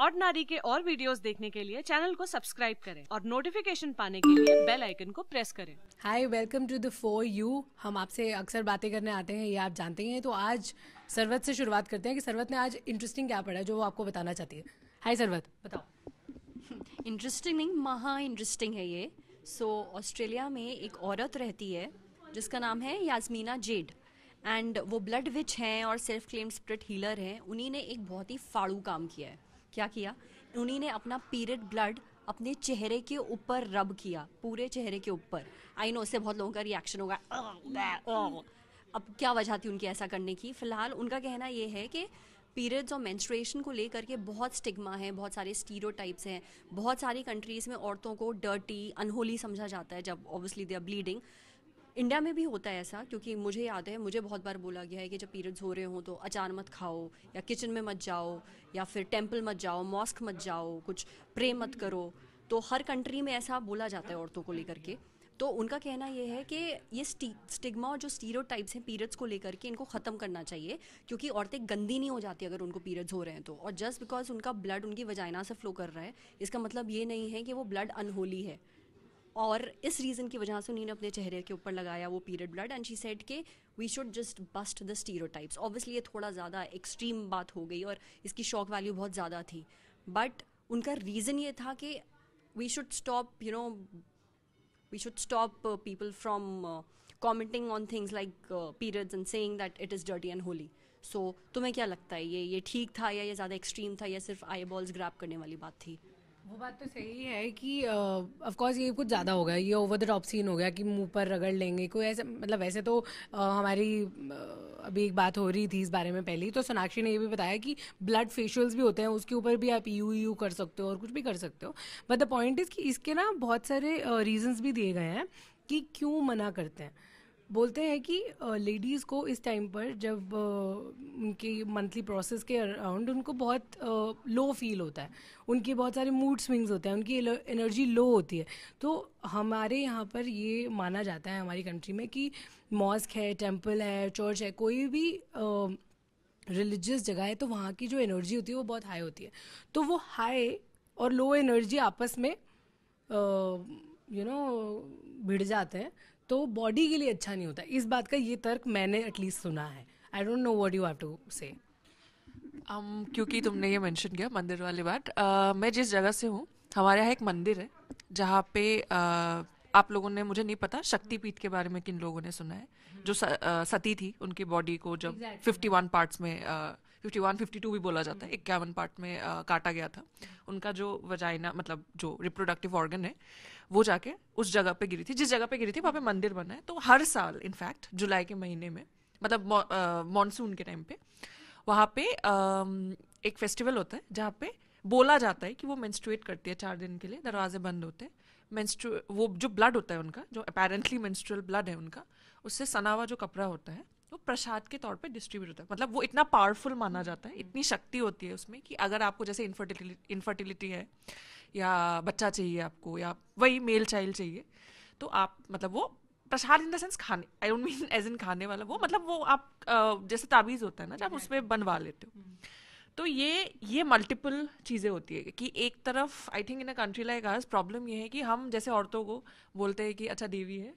Ordinary के और videos देखने के लिए चैनल को सब्सक्राइब करें और नोटिफिकेशन पाने के लिए बेल आइकन को प्रेस करें। Hi, welcome to the for you. हम आपसे अक्सर बातें करने आते हैं, ये आप जानते हैं। तो आज सरवत से शुरुआत करते हैं कि सरवत ने आज इंटरेस्टिंग क्या पढ़ा है जो वो आपको बताना चाहती है। हाय सरवत, बताओ। इंटरेस्टिंग नहीं, महा इंटरेस्टिंग है ये। ऑस्ट्रेलिया में एक औरत रहती है जिसका नाम है यास्मीना जेड, एंड वो ब्लड विच हैं और सेल्फ क्लेम्ड स्पिरिट हीलर हैं। उन्हीं ने एक बहुत ही फाड़ू काम किया है। क्या किया? उन्हीं ने अपना पीरियड ब्लड अपने चेहरे के ऊपर रब किया, पूरे चेहरे के ऊपर। आई नो, उससे बहुत लोगों का रिएक्शन होगा। अब क्या वजह थी उनकी ऐसा करने की? फिलहाल उनका कहना ये है कि पीरियड्स और मेंस्ट्रुएशन को लेकर के बहुत स्टिग्मा है, बहुत सारे स्टीरियोटाइप्स हैं। बहुत सारी कंट्रीज़ में औरतों को डर्टी, अनहोली समझा जाता है जब obviously they are bleeding. India में भी होता है ऐसा, क्योंकि मुझे याद है, मुझे बहुत बार बोला गया है कि जब पीरियड्स हो रहे हों तो अचार मत खाओ, या किचन में मत जाओ, या फिर टेंपल मत जाओ, मॉस्क मत जाओ, कुछ प्रे मत करो। तो हर कंट्री में ऐसा बोला जाता है औरतों को लेकर के। तो उनका कहना ये है कि ये स्टिग्मा और जो स्टीरियोटाइप्स हैं पीरियड्स को लेकर के, इनको ख़त्म करना चाहिए, क्योंकि औरतें गंदी नहीं हो जाती अगर उनको पीरियड्स हो रहे हैं तो। और जस्ट बिकॉज उनका ब्लड उनकी वजाइना से फ्लो कर रहा है, इसका मतलब ये नहीं है कि वो ब्लड अनहोली है। और इस रीज़न की वजह से उन्होंने अपने चेहरे के ऊपर लगाया वो period blood, and she said के we should just bust the stereotypes. Obviously ये थोड़ा ज़्यादा एक्सट्रीम बात हो गई और इसकी शॉक वैल्यू बहुत ज़्यादा थी, बट उनका रीज़न ये था कि we should stop we should stop people from commenting on things like periods and saying that it is dirty and holy. So तुम्हें क्या लगता है, ये ठीक था या ये ज़्यादा एक्सट्रीम था, या सिर्फ आई बॉल्स ग्रैब करने वाली बात थी? वो बात तो सही है कि ऑफ कोर्स ये कुछ ज़्यादा हो गया, ये ओवर द टॉप सीन हो गया कि मुंह पर रगड़ लेंगे कोई ऐसे। मतलब वैसे तो हमारी अभी एक बात हो रही थी इस बारे में पहले ही, तो सोनाक्षी ने ये भी बताया कि ब्लड फेशियल्स भी होते हैं, उसके ऊपर भी आप यू कर सकते हो और कुछ भी कर सकते हो। बट द पॉइंट इज़ कि इसके ना बहुत सारे रीजंस भी दिए गए हैं कि क्यों मना करते हैं। बोलते हैं कि लेडीज़ को इस टाइम पर जब उनकी मंथली प्रोसेस के अराउंड उनको बहुत लो फील होता है, उनके बहुत सारे मूड स्विंग्स होते हैं, उनकी एनर्जी लो होती है। तो हमारे यहाँ पर ये माना जाता है हमारी कंट्री में कि मॉस्क है, टेम्पल है, चर्च है, कोई भी रिलीजियस जगह है तो वहाँ की जो एनर्जी होती है वो बहुत हाई होती है। तो वो हाई और लो एनर्जी आपस में भिड़ जाते हैं, तो बॉडी के लिए अच्छा नहीं होता। इस बात का ये तर्क मैंने एटलीस्ट सुना है। I don't know what you have to say. क्योंकि तुमने ये मेंशन किया मंदिर वाली बात, मैं जिस जगह से हूँ हमारे यहाँ एक मंदिर है जहाँ पे आप लोगों ने, मुझे नहीं पता शक्तिपीठ के बारे में किन लोगों ने सुना है, जो सती थी, उनकी बॉडी को जब 51 पार्ट्स में 51 52 भी बोला जाता है, 51 पार्ट में काटा गया था। उनका जो वजाइना, मतलब जो रिप्रोडक्टिव ऑर्गन है, वो जाके उस जगह पे गिरी थी, जिस जगह पे गिरी थी वहाँ पे मंदिर बना है। तो हर साल इनफैक्ट जुलाई के महीने में, मतलब मॉनसून के टाइम पे, वहाँ पे एक फेस्टिवल होता है जहाँ पे बोला जाता है कि वो मेंस्ट्रुएट करती है 4 दिन के लिए, दरवाजे बंद होते हैं। वो जो ब्लड होता है उनका, जो अपेरेंटली मेंस्ट्रुअल ब्लड है उनका, उससे सना हुआ जो कपड़ा होता है वो प्रसाद के तौर पे डिस्ट्रीब्यूट होता है। मतलब वो इतना पावरफुल माना जाता है, इतनी शक्ति होती है उसमें कि अगर आपको जैसे इनफर्टिलिटी है या बच्चा चाहिए आपको, या वही मेल चाइल्ड चाहिए, तो आप, मतलब वो प्रसाद इन द सेंस खाने, I don't mean as in खाने वाला, वो मतलब वो आप जैसे ताबीज़ होता है ना, जब उसमें बनवा लेते हो। तो ये मल्टीपल चीज़ें होती है कि एक तरफ I think in a country like us problem ये है कि हम जैसे औरतों को बोलते हैं कि अच्छा देवी है,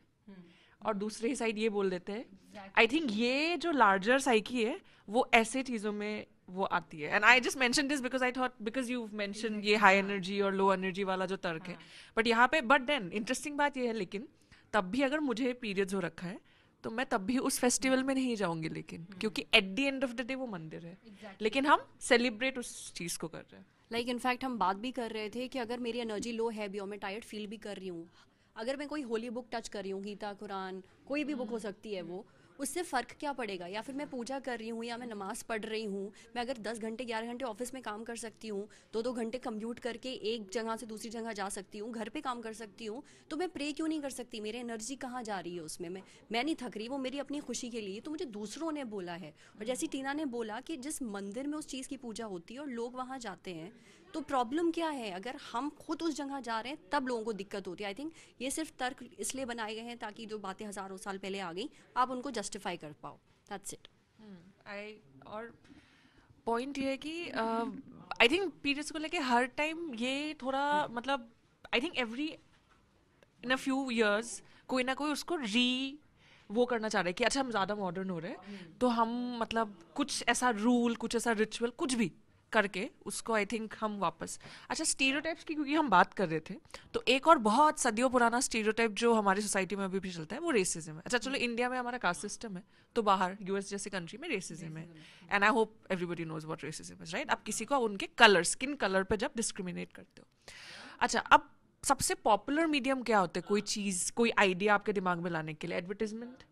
और दूसरे ही साइड ये बोल देते हैं। आई थिंक ये जो लार्जर साइकी है वो ऐसे चीज़ों में वो आती है। And I just mention this because I thought, because you mention ये हाई एनर्जी और लो एनर्जी वाला जो तर्क है, बट यहाँ पे, बट देन इंटरेस्टिंग बात ये है, लेकिन तब भी अगर मुझे पीरियड्स हो रखा है तो मैं तब भी उस फेस्टिवल में नहीं जाऊंगी, लेकिन क्योंकि at the end of the day वो मंदिर है, लेकिन हम सेलिब्रेट उस चीज़ को कर रहे हैं। लाइक इनफैक्ट हम बात भी कर रहे थे कि अगर मेरी एनर्जी लो है भी और मैं टायर्ड फील भी कर रही हूँ, अगर मैं कोई होली बुक टच कर रही हूँ, गीता, कुरान, कोई भी बुक हो सकती है वो, उससे फ़र्क क्या पड़ेगा? या फिर मैं पूजा कर रही हूँ या मैं नमाज़ पढ़ रही हूँ, मैं अगर 10 घंटे 11 घंटे ऑफिस में काम कर सकती हूँ, 2-2 घंटे कम्यूट करके एक जगह से दूसरी जगह जा सकती हूँ, घर पे काम कर सकती हूँ, तो मैं प्रे क्यों नहीं कर सकती? मेरी एनर्जी कहाँ जा रही है उसमें? मैं नहीं थक रही, वो मेरी अपनी खुशी के लिए। तो मुझे दूसरों ने बोला है, और जैसी टीना ने बोला कि जिस मंदिर में उस चीज़ की पूजा होती है और लोग वहाँ जाते हैं, तो प्रॉब्लम क्या है? अगर हम खुद उस जगह जा रहे हैं तब लोगों को दिक्कत होती है। आई थिंक ये सिर्फ तर्क इसलिए बनाए गए हैं ताकि जो बातें हज़ारों साल पहले आ गई आप उनको जस्टिफाई कर पाओ। That's it. और पॉइंट ये है कि आई थिंक पीरियड्स को लेके हर टाइम ये थोड़ा मतलब I think every in a few years कोई ना कोई उसको वो करना चाह रहा है कि अच्छा हम ज़्यादा मॉडर्न हो रहे हैं तो हम मतलब कुछ ऐसा रूल कुछ ऐसा रिचुअल कुछ भी करके उसको आई थिंक हम वापस अच्छा स्टीरियोटाइप्स की क्योंकि हम बात कर रहे थे तो एक और बहुत सदियों पुराना स्टीरियोटाइप जो हमारी सोसाइटी में अभी भी चलता है वो रेसिज्म है. अच्छा चलो इंडिया में हमारा कास्ट सिस्टम है तो बाहर यूएस जैसे कंट्री में रेसिज्म है and I hope everybody knows what racism is right. आप किसी को उनके कलर स्किन कलर पे जब डिस्क्रिमिनेट करते हो. अच्छा अब सबसे पॉपुलर मीडियम क्या होता है कोई चीज़ कोई आइडिया आपके दिमाग में लाने के लिए एडवर्टिजमेंट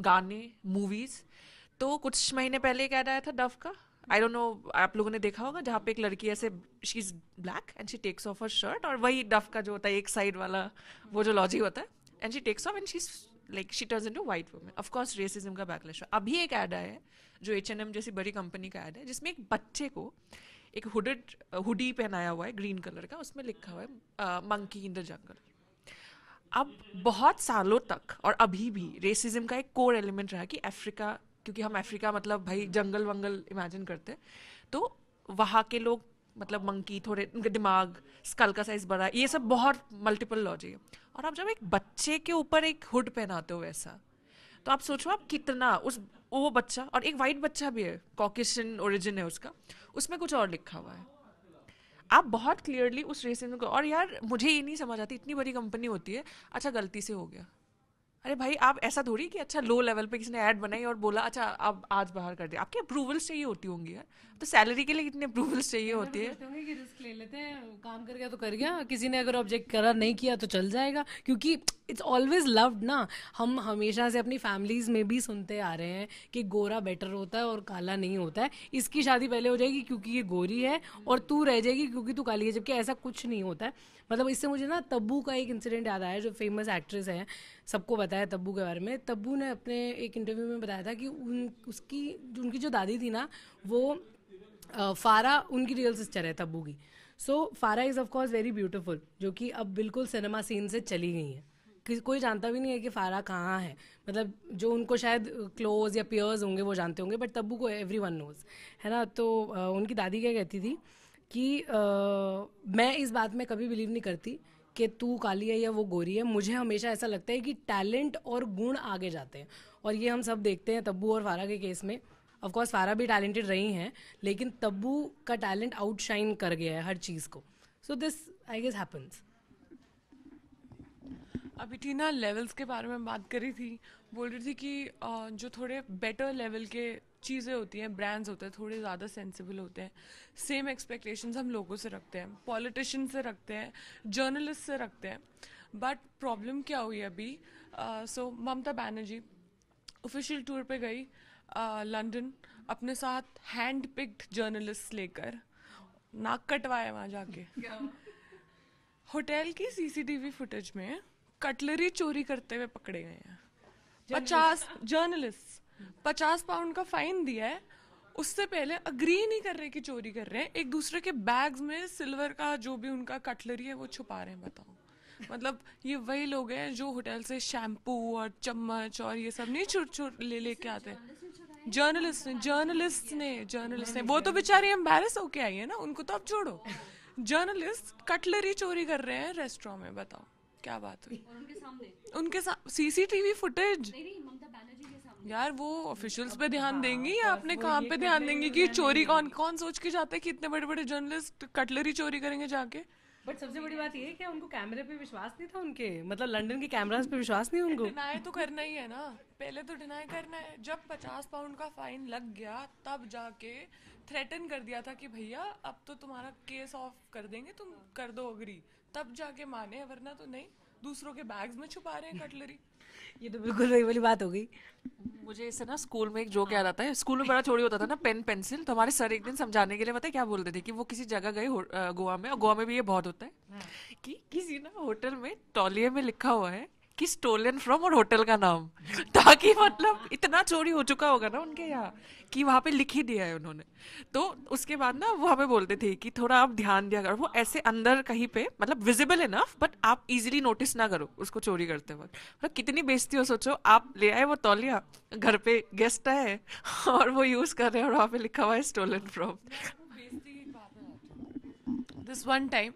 गाने मूवीज. तो कुछ महीने पहले एक ऐड आया था डव का आई डोंट नो आप लोगों ने देखा होगा जहाँ पे एक लड़की ऐसे she is black and she takes off her shirt और वही डव का जो होता है एक साइड वाला वो जो लॉजिक होता है and she takes off and she like she turns into white woman. Of course racism का बैकलैश. अभी एक ऐड आया है जो H&M जैसी बड़ी कंपनी का ऐड है जिसमें एक बच्चे को एक हुडी पहनाया हुआ है ग्रीन कलर का उसमें लिखा हुआ है मंकी इन द जंगल. अब बहुत सालों तक और अभी भी रेसिज्म का एक कोर एलिमेंट रहा कि अफ्रीका क्योंकि हम अफ्रीका मतलब भाई जंगल वंगल इमेजिन करते हैं तो वहाँ के लोग मतलब मंकी थोड़े उनके दिमाग स्कल का साइज बड़ा ये सब बहुत मल्टीपल लॉजिक है. और आप जब एक बच्चे के ऊपर एक हुड पहनाते हो वैसा तो आप सोचो आप कितना उस वो बच्चा और एक वाइट बच्चा भी है कॉकेशियन ओरिजिन है उसका उसमें कुछ और लिखा हुआ है. आप बहुत क्लियरली उस रेसिज्म को और यार मुझे ये नहीं समझ आती इतनी बड़ी कंपनी होती है अच्छा गलती से हो गया. अरे भाई आप ऐसा थोड़ी कि अच्छा लो लेवल पे किसी ने ऐड बनाई और बोला अच्छा अब आज बाहर कर दिया. आपकी अप्रूवल्स चाहिए होती होंगी यार तो सैलरी के लिए कितनी अप्रूवल्स चाहिए होती है. कि रिस्क ले लेते हैं काम कर गया तो कर गया किसी ने अगर ऑब्जेक्ट करा नहीं किया तो चल जाएगा क्योंकि इट्स ऑलवेज लव्ड ना. हम हमेशा से अपनी फैमिलीज में भी सुनते आ रहे हैं कि गोरा बेटर होता है और काला नहीं होता है. इसकी शादी पहले हो जाएगी क्योंकि ये गोरी है और तू रह जाएगी क्योंकि तू काली है जबकि ऐसा कुछ नहीं होता है. मतलब इससे मुझे ना तब्बू का एक इंसिडेंट याद आया जो फेमस एक्ट्रेस है सबको बताया तब्बू के बारे में. तब्बू ने अपने एक इंटरव्यू में बताया था कि उनकी जो दादी थी ना वो फारा उनकी रियल सिस्टर है तब्बू की. सो फारा is of course very beautiful जो कि अब बिल्कुल सिनेमा सीन से चली गई है. कोई जानता भी नहीं है कि फारा कहाँ है. मतलब जो उनको शायद क्लोज या पियर्स होंगे वो जानते होंगे बट तब्बू को एवरीवन नोज है ना. तो उनकी दादी क्या कहती थी कि मैं इस बात में कभी बिलीव नहीं करती कि तू काली है या वो गोरी है. मुझे हमेशा ऐसा लगता है कि टैलेंट और गुण आगे जाते हैं और ये हम सब देखते हैं तब्बू और फारा के केस में. ऑफ कोर्स फारा भी टैलेंटेड रही हैं लेकिन तब्बू का टैलेंट आउटशाइन कर गया है हर चीज़ को. So this I guess happens. अभी टीना लेवल्स के बारे में बात करी थी बोल रही थी कि जो थोड़े बेटर लेवल के चीज़ें होती हैं ब्रांड्स होते हैं थोड़े ज़्यादा सेंसिबल होते हैं. सेम एक्सपेक्टेशंस हम लोगों से रखते हैं पॉलिटिशियन से रखते हैं जर्नलिस्ट से रखते हैं. बट प्रॉब्लम क्या हुई अभी सो ममता बनर्जी ऑफिशियल टूर पे गई लंदन अपने साथ हैंड पिक्ड जर्नलिस्ट लेकर नाक कटवाया वहाँ जाके. होटल की सीसीटीवी फुटेज में कटलरी चोरी करते हुए पकड़े गए हैं 50 जर्नलिस्ट. 50 पाउंड का फाइन दिया है. उससे पहले अग्री नहीं कर रहे कि चोरी कर रहे हैं. एक दूसरे के बैग्स में सिल्वर का जो भी उनका कटलरी है वो छुपा रहे हैं. बताओ मतलब ये वही लोग हैं जो होटल से शैम्पू और चम्मच और ये सब नहीं छुट ले लेके आते हैं. जर्नलिस्ट ने वो तो बेचारी एम्बैरस होके आई है ना उनको तो अब छोड़ो. जर्नलिस्ट कटलरी चोरी कर रहे हैं रेस्टोरेंट में. बताओ क्या बात हुई उनके साथ सीसीटीवी फुटेज. यार वो ऑफिशियल्स पे ध्यान देंगी या अपने काम पे ध्यान देंगी कि चोरी कौन सोच के जाता है कि इतने बड़े बड़े जर्नलिस्ट कटलरी चोरी करेंगे जाके. बट सबसे बड़ी बात ये है कि उनको कैमरे पे विश्वास नहीं था उनके मतलब लंदन के कैमरास पे विश्वास नहीं उनको. डिनाई तो करना ही है ना. पहले तो डिनाई करना है. जब 50 पाउंड का फाइन लग गया तब जाके थ्रेटन कर दिया था कि भैया अब तो तुम्हारा केस ऑफ कर देंगे तुम कर दो अग्री. तब जाके माने वरना तो नहीं. दूसरों के बैग्स में छुपा रहे हैं कटलरी. ये तो बिल्कुल वही वाली बात हो गई. मुझे इससे ना स्कूल में एक जोक याद आता है. स्कूल में बड़ा चोरी होता था ना पेन पेंसिल. तो हमारे सर एक दिन समझाने के लिए पता है क्या बोलते थे कि वो किसी जगह गए गोवा में और गोवा में भी ये बहुत होता है कि किसी ना होटल में तौलिए में लिखा हुआ है कि स्टोलन फ्रॉम और होटल का नाम ताकि मतलब इतना चोरी हो चुका होगा ना उनके यहाँ कि वहाँ पे लिख ही दिया है उन्होंने. तो उसके बाद ना वो हमें बोलते थे कि थोड़ा आप ध्यान दिया करो. वो ऐसे अंदर कहीं पे मतलब विजिबल इनफ बट आप इजीली नोटिस ना करो उसको चोरी करते वक्त. मतलब कितनी बेइज्जती हो. सोचो आप ले आए वो तौलिया घर पे गेस्ट आए और वो यूज कर रहे हैं और वहाँ पे लिखा हुआ है stolen from. This one time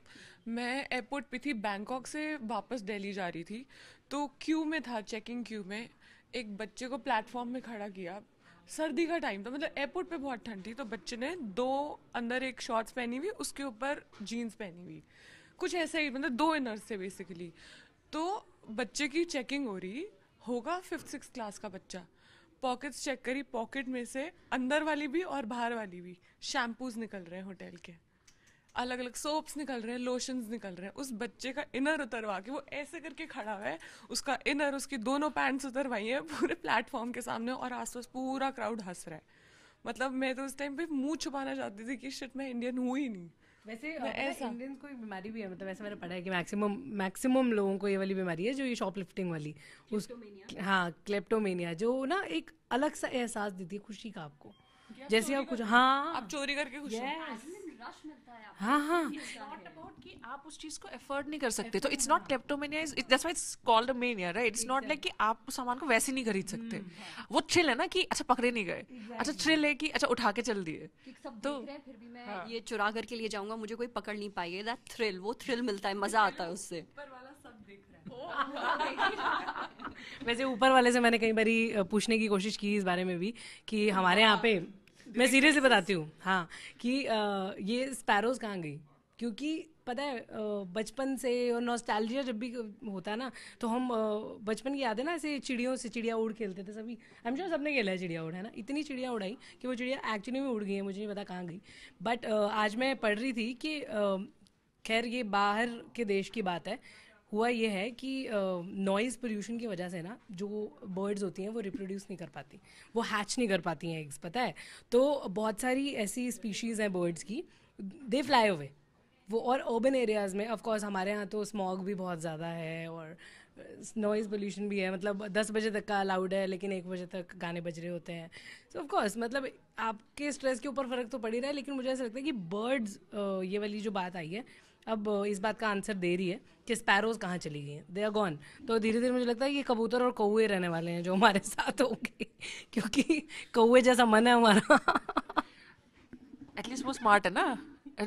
मैं एयरपोर्ट पे थी, बैंकॉक से वापस दिल्ली जा रही थी, तो क्यू में था, चेकिंग क्यू में, एक बच्चे को प्लेटफॉर्म में खड़ा किया। सर्दी का टाइम था, मतलब एयरपोर्ट पे बहुत ठंड थी, तो बच्चे ने दो अंदर एक शॉर्ट्स पहनी हुई, उसके ऊपर जीन्स पहनी हुई, कुछ ऐसे ही, मतलब 2 इनर्स थे बेसिकली। तो बच्चे की चेकिंग हो रही होगा, 5th-6th क्लास का बच्चा, पॉकेट्स चेक करी, पॉकेट में से अंदर वाली भी और बाहर वाली भी शैम्पूज निकल रहे हैं होटल के, अलग अलग सोप्स निकल रहे हैं, लोशंस निकल रहे हैं। उस बच्चे का इनर उतरवा के वो ऐसे करके खड़ा हुआ है, उसका इनर, उसकी दोनों पैंट्स उतरवाई हैं पूरे प्लेटफॉर्म के सामने, और आसपास पूरा क्राउड हंस रहा है। मतलब मैं तो उस टाइम पे मुंह छुपाना चाहती थी कि शिट मैं इंडियन हूँ ही नहीं। वैसे इंडियंस को एक बीमारी भी है, मतलब ऐसा मैंने पढ़ा है कि मैक्सिमम लोगों को ये वाली बीमारी है, जो ये शॉपलिफ्टिंग वाली, उस हाँ क्लेप्टोमेनिया, जो ना एक अलग सा एहसास देती है खुशी का आपको, जैसे आप कुछ आप चोरी करके खुश हो। हाँ नॉट अबाउट कि आप उस चीज को एफर्ट नहीं कर सकते, तो it's not kleptomania, that's why it's called a mania, right? It's not like कि आप उस सामान को वैसे नहीं खरीद सकते। वो थ्रिल है ना कि अच्छा पकड़े नहीं गए, अच्छा थ्रिल है कि अच्छा उठा के चल दिए, तो फिर भी मैं ये चुरा करके लिए जाऊंगा, मुझे कोई पकड़ नहीं पाएगा, दैट थ्रिल, वो थ्रिल मिलता है, मजा आता है उससे। वैसे ऊपर वाले से मैंने कई बारी पूछने की कोशिश की इस बारे में भी कि हमारे यहाँ पे, मैं सीरियसली बताती हूँ, हाँ, कि ये स्पैरोज कहाँ गई, क्योंकि पता है बचपन से और नॉस्टैल्जिया जब भी होता है ना, तो हम बचपन की यादें ना, ऐसे चिड़ियों से चिड़िया उड़ खेलते थे सभी, आई एम श्योर सबने खेला है चिड़िया उड़, है ना? इतनी चिड़िया उड़ाई कि वो चिड़िया एक्चुअली में उड़ गई है, मुझे नहीं पता कहाँ गई। बट आज मैं पढ़ रही थी कि खैर ये बाहर के देश की बात है, हुआ ये है कि नॉइज़ पोल्यूशन की वजह से ना जो बर्ड्स होती हैं वो रिप्रोड्यूस नहीं कर पाती, वो हैच नहीं कर पाती हैं एग्स, पता है? तो बहुत सारी ऐसी स्पीशीज़ हैं बर्ड्स की, दे फ्लाई अवे वो। और अर्बन एरियाज़ में ऑफ कोर्स हमारे यहाँ तो स्मॉग भी बहुत ज़्यादा है और नॉइज़ पोल्यूशन भी है, मतलब 10 बजे तक का अलाउड है लेकिन 1 बजे तक गाने बज रहे होते हैं। सो ऑफ कोर्स मतलब आपके स्ट्रेस के ऊपर फ़र्क तो पड़ ही रहा है, लेकिन मुझे ऐसा लगता है कि बर्ड्स, ये वाली जो बात आई है अब इस बात का आंसर दे रही है कि स्पैरोज कहाँ चली गई हैं, दे आर गॉन। तो धीरे धीरे मुझे लगता है कि कबूतर और कौवे रहने वाले हैं जो हमारे साथ होंगे, क्योंकि कौवे जैसा मन है हमारा। एटलीस्ट वो स्मार्ट है ना।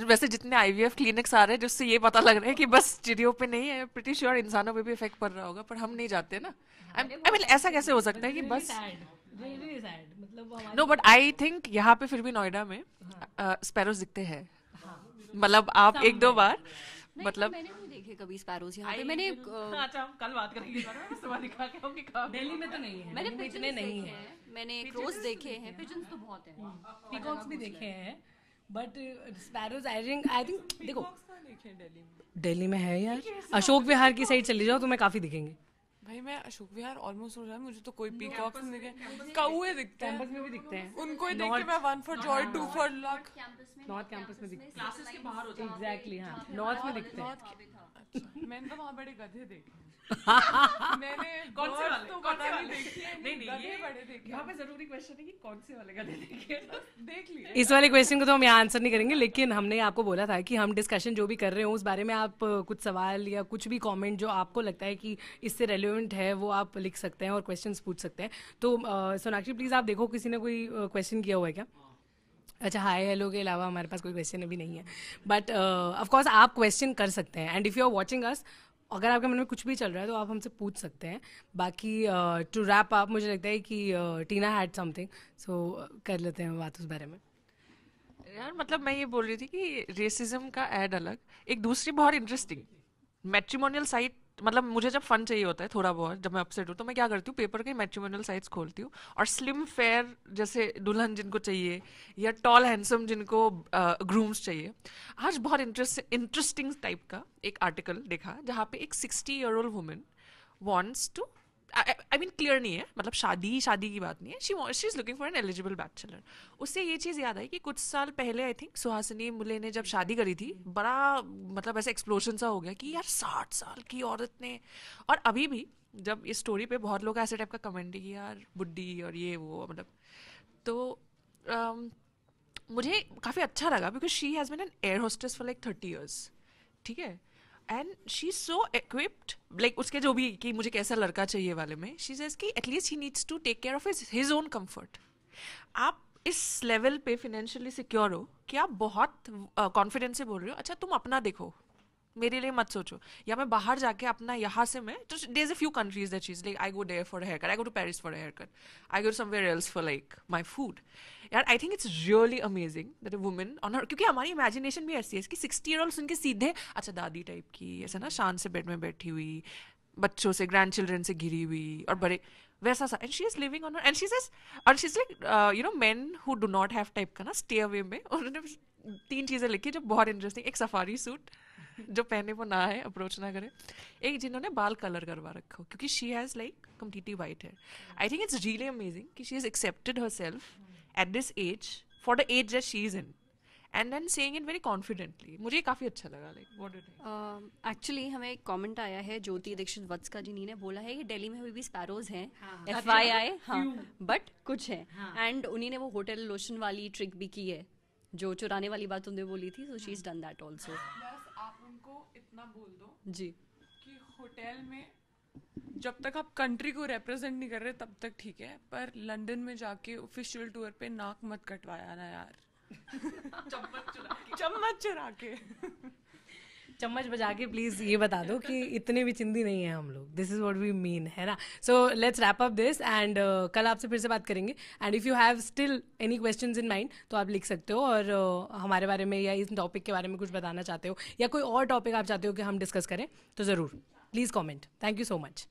वैसे जितने IVF क्लिनिक्स आ रहे हैं जिससे ये पता लग रहा है कि बस चिड़ियों पे नहीं है, प्रीटी श्योर इंसानों पे भी इफेक्ट पड़ रहा होगा, पर हम नहीं जाते ना। आई मीन ऐसा कैसे हो सकता है कि बस, नो बट आई थिंक यहाँ पे फिर भी नोएडा में स्पैरोज दिखते हैं, मतलब आप 1-2 बार, मतलब मैंने नहीं देखे कभी स्पैरोज यहाँ पे। मैंने अच्छा हम कल बात करेंगे इस बारे में, सवाल दिखा के होंगे कहाँ दिल्ली में तो नहीं है, मैंने इतने नहीं है, मैंने क्रोस देखे हैं, पिजन्स तो बहुत हैं, पीकॉक्स भी देखे हैं, बट स्पैरोज आई थिंक देखो दिल्ली में है यार, अशोक विहार की साइड चले जाओ तुम्हें काफी दिखेंगे। भाई मैं अशोक विहार ऑलमोस्ट हो रहा है, मुझे तो कोई पीकॉक्स नहीं दिखे, कौवे दिखते हैं, कैंपस में भी दिखते हैं, उनको ही देख के मैं 1 for Joy 2 for luck. North campus में दिखते हैं, क्लासेस के बाहर होते हैं, एग्जैक्टली, हाँ नॉर्थ में दिखते हैं। मैंने तो वहाँ बड़े गधे देखे मैंने कौन से वाले? तो कौन से पता वाले? नहीं देखे, नहीं गधे ये बड़े देखे, यहाँ पे जरूरी क्वेश्चन है कि कौन से वाले गधे देखे देख लिए। इस वाले क्वेश्चन को तो हम यहाँ आंसर नहीं करेंगे, लेकिन हमने आपको बोला था कि हम डिस्कशन जो भी कर रहे हो उस बारे में आप कुछ सवाल या कुछ भी कमेंट जो आपको लगता है कि इससे रेलिवेंट है वो आप लिख सकते हैं और क्वेश्चंस पूछ सकते हैं। तो सोनाक्षी प्लीज़ आप देखो किसी ने कोई क्वेश्चन किया हुआ है क्या? अच्छा, हाय हेलो के अलावा हमारे पास कोई क्वेश्चन अभी नहीं है, बट ऑफ कोर्स आप क्वेश्चन कर सकते हैं, and if you are watching us, अगर आपके मन में कुछ भी चल रहा है तो आप हमसे पूछ सकते हैं। बाकी टू रैप अप मुझे लगता है कि टीना हैड समथिंग, सो कर लेते हैं बात उस बारे में। यार मतलब मैं ये बोल रही थी कि रेसिज्म का ऐड अलग, एक दूसरी बहुत इंटरेस्टिंग मैट्रिमोनियल साइट, मतलब मुझे जब फन चाहिए होता है थोड़ा बहुत, जब मैं अपसेट हूँ तो मैं क्या करती हूँ, पेपर के मैट्रिमोनियल साइट्स खोलती हूँ और स्लिम फेयर जैसे दुल्हन जिनको चाहिए या टॉल हैंडसम जिनको ग्रूम्स चाहिए। आज बहुत इंटरेस्टिंग टाइप का एक आर्टिकल देखा जहाँ पे एक 60-year-old women wants to, I mean clear नहीं है, मतलब शादी की बात नहीं है, she is looking for an eligible bachelor. उससे ये चीज़ याद आई कि कुछ साल पहले आई थिंक सुहासिनी मुले ने जब शादी करी थी, बड़ा मतलब ऐसा एक्सप्लोजन सा हो गया कि यार 60 साल की औरत ने, और अभी भी जब इस स्टोरी पे बहुत लोग ऐसे टाइप का कमेंट कि यार बुड्ढी और ये वो, मतलब तो मुझे काफ़ी अच्छा लगा because she has been an air hostess for like 30 years, ठीक है, and she is so equipped, like उसके जो भी कि मुझे कैसा लड़का चाहिए वाले में, शी सेज कि at least he needs to take care of his own comfort. आप इस लेवल पे फाइनेंशियली सिक्योर हो कि आप बहुत कॉन्फिडेंस से बोल रहे हो, अच्छा तुम अपना देखो, मेरे लिए मत सोचो, या मैं बाहर जाके अपना यहाँ से मैं तो there is a few countries that she is like I go there for a hair cut, I go to Paris for a hair cut, I go somewhere else for like my food. यार I think it's really amazing that a woman on her, क्योंकि हमारी imagination भी ऐसी है कि 60-year-old सुन के सीधे अच्छा दादी टाइप की ऐसा ना शान से बेड में बैठी हुई, बच्चों से ग्रैंड चिल्ड्रन से घिरी हुई और बड़े वैसा सा, and she is living on and she says, और she is like you know men who do not have type का ना स्टे अवे में उन्होंने 3 चीज़ें लिखी जो बहुत इंटरेस्टिंग. एक सफारी सूट जो पहने वो ना है, अप्रोच ना करे. एक जिन्होंने बाल कलर करवा रखा हो क्योंकि she has like completely white hair. I think it's really amazing कि she has accepted her self at this age for the age that she is in and then saying it very confidently. मुझे काफ़ी अच्छा लगा. Like what do you think? Actually हमें एक comment आया है ज्योति दीक्षित वत्स का, जिन्होंने बोला है कि दिल्ली में अभी भी स्पैरोज हैं, FYI, हाँ, बट कुछ है. एंड उन्हीं ने वो होटल लोशन वाली ट्रिक भी की है जो चुराने वाली बात उन्होंने बोली थी, so she is done that also. बस आप उनको इतना बोल दो जी कि होटल में जब तक आप कंट्री को रिप्रेजेंट नहीं कर रहे तब तक ठीक है, पर लंदन में जाके ऑफिशियल टूर पे नाक मत कटवाया ना यार. चम्मच चुरा के चम्मच बजा के प्लीज ये बता दो कि इतने भी चिंदी नहीं है हम लोग. This is what we mean, है ना. So let's wrap up this and कल आपसे फिर से बात करेंगे. And if you have still any questions in mind तो आप लिख सकते हो, और हमारे बारे में या इस टॉपिक के बारे में कुछ बताना चाहते हो या कोई और टॉपिक आप चाहते हो कि हम डिस्कस करें तो ज़रूर please comment. Thank you so much.